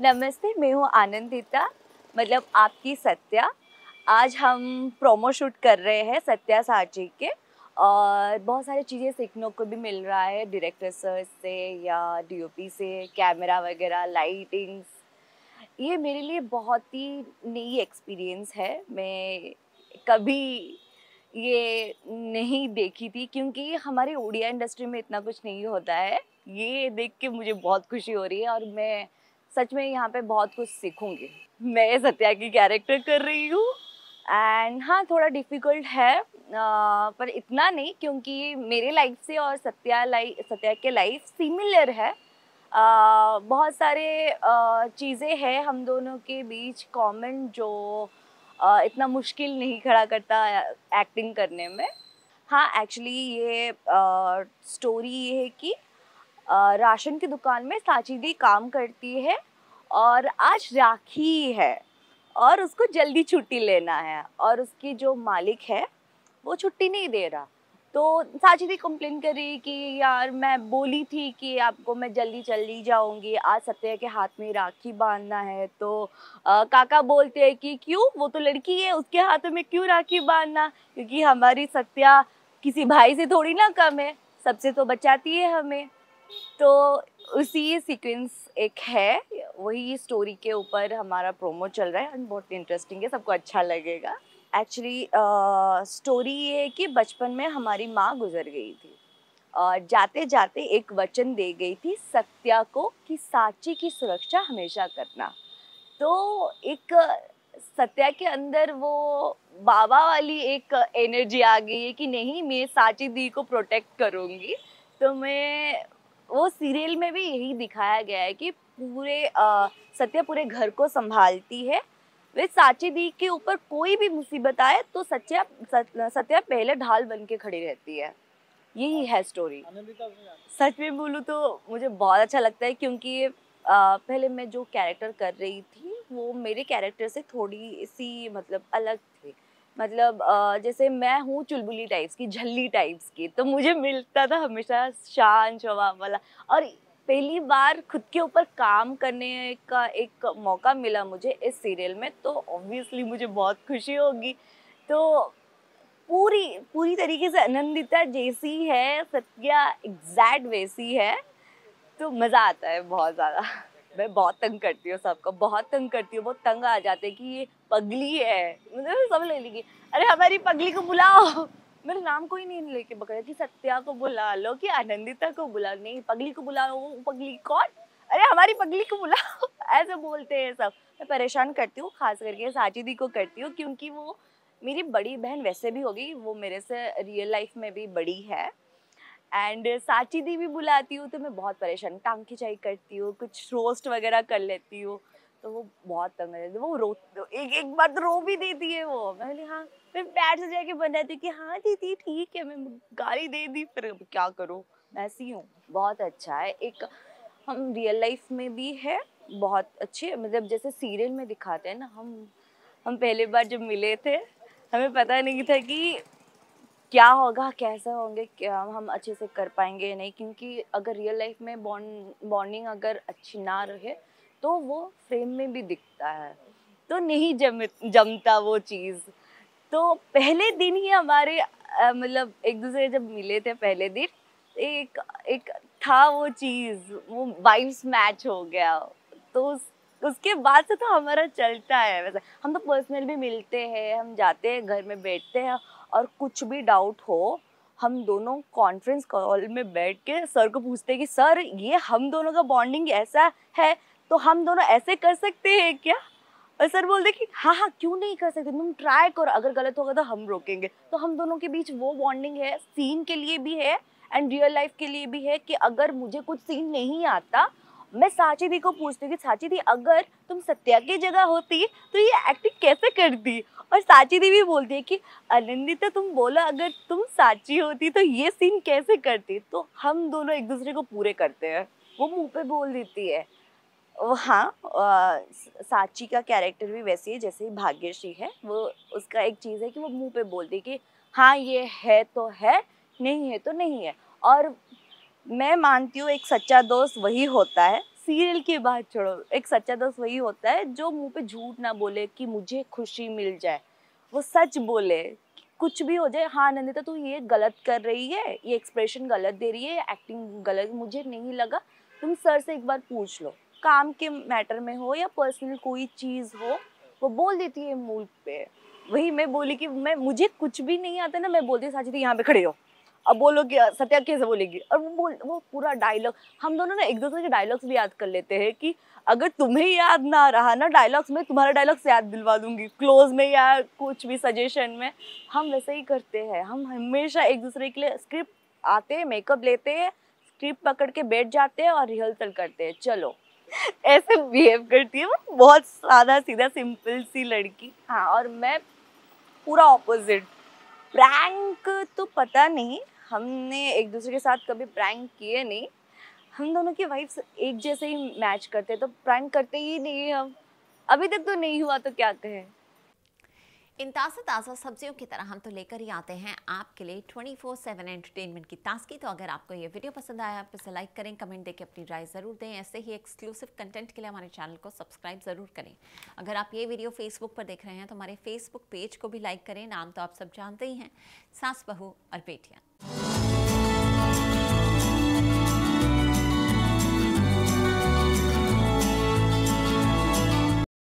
नमस्ते, मैं हूँ आनंदिता, मतलब आपकी सत्या। आज हम प्रोमो शूट कर रहे हैं सत्या साची के और बहुत सारी चीज़ें सीखने को भी मिल रहा है डायरेक्टर सर से या डीओपी से, कैमरा वगैरह, लाइटिंग्स। ये मेरे लिए बहुत ही नई एक्सपीरियंस है। मैं कभी ये नहीं देखी थी क्योंकि हमारी उड़िया इंडस्ट्री में इतना कुछ नहीं होता है। ये देख के मुझे बहुत खुशी हो रही है और मैं सच में यहाँ पे बहुत कुछ सीखूंगी। मैं सत्या की कैरेक्टर कर रही हूँ एंड हाँ, थोड़ा डिफिकल्ट है पर इतना नहीं क्योंकि मेरे लाइफ से और सत्या के लाइफ सिमिलर है। बहुत सारे चीज़ें हैं हम दोनों के बीच कॉमन जो इतना मुश्किल नहीं खड़ा करता एक्टिंग करने में। हाँ, एक्चुअली ये स्टोरी ये है कि राशन की दुकान में साची दी काम करती है और आज राखी है और उसको जल्दी छुट्टी लेना है और उसकी जो मालिक है वो छुट्टी नहीं दे रहा। तो साची दी कंप्लेन कर रही कि यार मैं बोली थी कि आपको मैं जल्दी चली जाऊंगी, आज सत्या के हाथ में राखी बांधना है। तो काका बोलते हैं कि क्यों, वो तो लड़की है, उसके हाथों में क्यों राखी बांधना, क्योंकि हमारी सत्या किसी भाई से थोड़ी ना कम है, सबसे तो बचाती है हमें। तो उसी सीक्वेंस एक है, वही स्टोरी के ऊपर हमारा प्रोमो चल रहा है और बहुत इंटरेस्टिंग है, सबको अच्छा लगेगा। एक्चुअली स्टोरी ये है कि बचपन में हमारी माँ गुजर गई थी और जाते जाते एक वचन दे गई थी सत्या को कि साची की सुरक्षा हमेशा करना। तो एक सत्या के अंदर वो बाबा वाली एक एनर्जी आ गई है कि नहीं, मैं साची दी को प्रोटेक्ट करूंगी। तो मैं वो सीरियल में भी यही दिखाया गया है कि पूरे सत्या पूरे घर को संभालती है। वे साची दी के ऊपर कोई भी मुसीबत आए तो सत्या पहले ढाल बन के खड़ी रहती है। यही है स्टोरी। सच में बोलूँ तो मुझे बहुत अच्छा लगता है क्योंकि पहले मैं जो कैरेक्टर कर रही थी वो मेरे कैरेक्टर से थोड़ी सी मतलब अलग थी। मतलब जैसे मैं हूँ चुलबुली टाइप्स की, झल्ली टाइप्स की, तो मुझे मिलता था हमेशा शांत स्वभाव वाला। और पहली बार खुद के ऊपर काम करने का एक मौका मिला मुझे इस सीरियल में, तो ऑब्वियसली मुझे बहुत खुशी होगी। तो पूरी पूरी तरीके से आनंदिता जैसी है, सत्या एग्जैक्ट वैसी है, तो मजा आता है बहुत ज्यादा। मैं बहुत तंग करती हूँ सबको, बहुत तंग करती हूँ, बहुत तंग आ जाते हैं कि ये पगली है, मतलब सब ले लेगी, अरे हमारी पगली को बुलाओ। मेरा नाम कोई नहीं लेके पकड़ा कि सत्या को बुला लो कि आनंदिता को बुला, नहीं पगली को बुलाओ। वो पगली कौन, अरे हमारी पगली को बुलाओ। ऐसे बोलते हैं सब। मैं परेशान करती हूँ, खास करके साची दी को करती हूँ क्योंकि वो मेरी बड़ी बहन वैसे भी होगी, वो मेरे से रियल लाइफ में भी बड़ी है। एंड साची दी भी बुलाती हूँ तो मैं बहुत परेशान, टांग खिंचाई करती हूँ, कुछ रोस्ट वगैरह कर लेती हूँ, तो वो बहुत तंग रहती है। वो रो, एक एक बार तो रो भी देती है वो। मैं बोली हाँ, फिर पैर से जाके बनाती हूँ कि हाँ दीदी ठीक है, मैं गाली दे दी, फिर अब क्या करूँ, ऐसी हूँ। बहुत अच्छा है, एक हम रियल लाइफ में भी है बहुत अच्छे, मतलब जैसे सीरियल में दिखाते हैं ना। हम पहली बार जब मिले थे हमें पता नहीं था कि क्या होगा, कैसे होंगे, क्या हम अच्छे से कर पाएंगे या नहीं, क्योंकि अगर रियल लाइफ में बॉन्डिंग अगर अच्छी ना रहे तो वो फ्रेम में भी दिखता है, तो नहीं जमता वो चीज़। तो पहले दिन ही हमारे मतलब एक दूसरे जब मिले थे पहले दिन, एक एक था वो चीज़, वो वाइब्स मैच हो गया। तो उसके बाद से तो हमारा चलता है। वैसे हम तो पर्सनल भी मिलते हैं, हम जाते हैं घर में बैठते हैं और कुछ भी डाउट हो हम दोनों कॉन्फ्रेंस कॉल में बैठ के सर को पूछते हैं कि सर ये हम दोनों का बॉन्डिंग ऐसा है, तो हम दोनों ऐसे कर सकते हैं क्या। और सर बोलते कि हाँ हाँ क्यों नहीं कर सकते, तुम ट्राई करो, अगर गलत होगा तो हम रोकेंगे। तो हम दोनों के बीच वो बॉन्डिंग है, सीन के लिए भी है एंड रियल लाइफ के लिए भी है कि अगर मुझे कुछ सीन नहीं आता, मैं साची दी को पूछती हूँ कि साची दी अगर तुम सत्या की जगह होती तो ये एक्टिंग कैसे करती। और साची दी भी बोलती है कि आनंदिता तुम बोलो अगर तुम साची होती तो ये सीन कैसे करती। तो हम दोनों एक दूसरे को पूरे करते हैं, वो मुंह पे बोल देती है। हाँ, साची का कैरेक्टर भी वैसे ही जैसे ही भाग्यश्री है, वो उसका एक चीज़ है कि वो मुंह पे बोलती है कि हाँ ये है तो है, नहीं है तो नहीं है। और मैं मानती हूँ एक सच्चा दोस्त वही होता है, सीरियल की बात छोड़ो, एक सच्चा दोस्त वही होता है जो मुंह पे झूठ ना बोले कि मुझे खुशी मिल जाए, वो सच बोले कुछ भी हो जाए। हाँ नंदिता तू ये गलत कर रही है, ये एक्सप्रेशन गलत दे रही है, एक्टिंग गलत मुझे नहीं लगा, तुम सर से एक बार पूछ लो। काम के मैटर में हो या पर्सनल कोई चीज हो, वो बोल देती है मुंह पे। वही मैं बोली कि मैं मुझे कुछ भी नहीं आता ना, मैं बोलती साजिद यहाँ पे खड़े हो, अब बोलो कि सत्या कैसे बोलेगी, और वो पूरा डायलॉग, हम दोनों ना एक दूसरे के डायलॉग्स भी याद कर लेते हैं कि अगर तुम्हें याद ना रहा ना डायलॉग्स में, तुम्हारा डायलॉग्स याद दिलवा दूंगी क्लोज में या कुछ भी सजेशन में। हम वैसे ही करते हैं, हम हमेशा एक दूसरे के लिए स्क्रिप्ट आते हैं, मेकअप लेते हैं, स्क्रिप्ट पकड़ के बैठ जाते हैं और रिहर्सल करते हैं, चलो ऐसे बिहेव करती है वो, बहुत सादा सीधा सिंपल सी लड़की। हाँ और मैं पूरा ऑपोजिट। प्रैंक तो पता नहीं, हमने एक दूसरे के साथ कभी प्रैंक किए नहीं, हम दोनों की वाइफ्स एक जैसे ही मैच करते तो प्रैंक करते ही नहीं हम, अभी तक तो नहीं हुआ तो क्या कहें। इन ताज़ा ताज़ा सब्जियों की तरह हम तो लेकर ही आते हैं आपके लिए 24/7 एंटरटेनमेंट की ताजगी। तो अगर आपको ये वीडियो पसंद आया आप इसे लाइक करें, कमेंट देके अपनी राय ज़रूर दें। ऐसे ही एक्सक्लूसिव कंटेंट के लिए हमारे चैनल को सब्सक्राइब ज़रूर करें। अगर आप ये वीडियो फेसबुक पर देख रहे हैं तो हमारे फेसबुक पेज को भी लाइक करें। नाम तो आप सब जानते ही हैं, सास बहू और बेटियाँ।